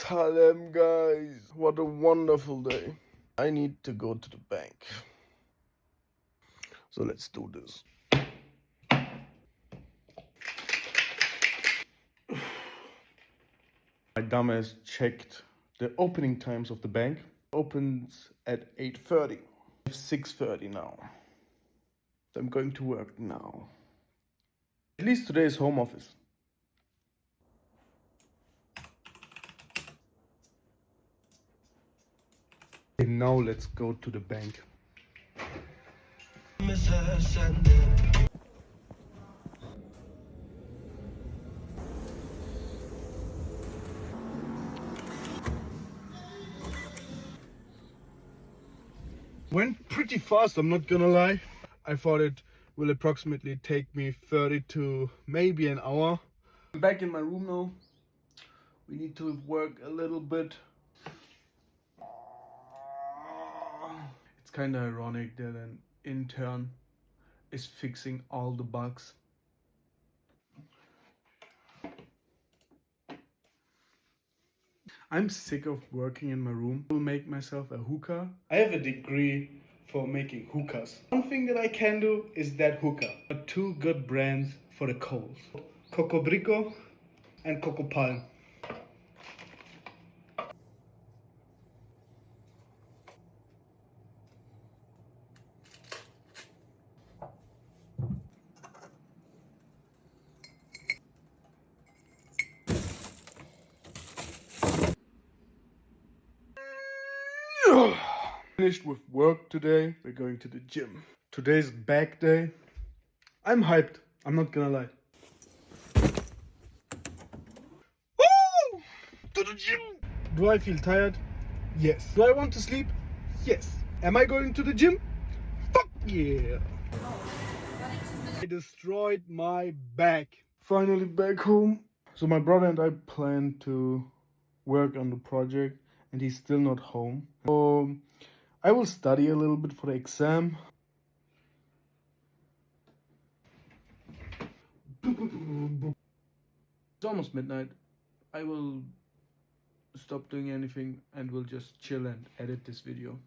Salem, guys. What a wonderful day. I need to go to the bank. So let's do this. My dumbass checked the opening times of the bank. Opens at 8:30. It's 6:30 now. So I'm going to work now. At least today is home office. And now let's go to the bank. Went pretty fast, I'm not gonna lie. I thought it will approximately take me 30 to maybe an hour. I'm back in my room now. We need to work a little bit. It's kind of ironic that an intern is fixing all the bugs. I'm sick of working in my room. I will make myself a hookah. I have a degree for making hookahs. One thing that I can do is that hookah. But two good brands for the coals. Coco Brico and Coco Palm. Finished with work today. We're going to the gym. Today's back day. I'm hyped. I'm not gonna lie. Woo! To the gym. Do I feel tired? Yes. Do I want to sleep? Yes. Am I going to the gym? Fuck yeah. I destroyed my back. Finally back home. So my brother and I plan to work on the project and he's still not home. So I will study a little bit for the exam. It's almost midnight. I will stop doing anything and will just chill and edit this video.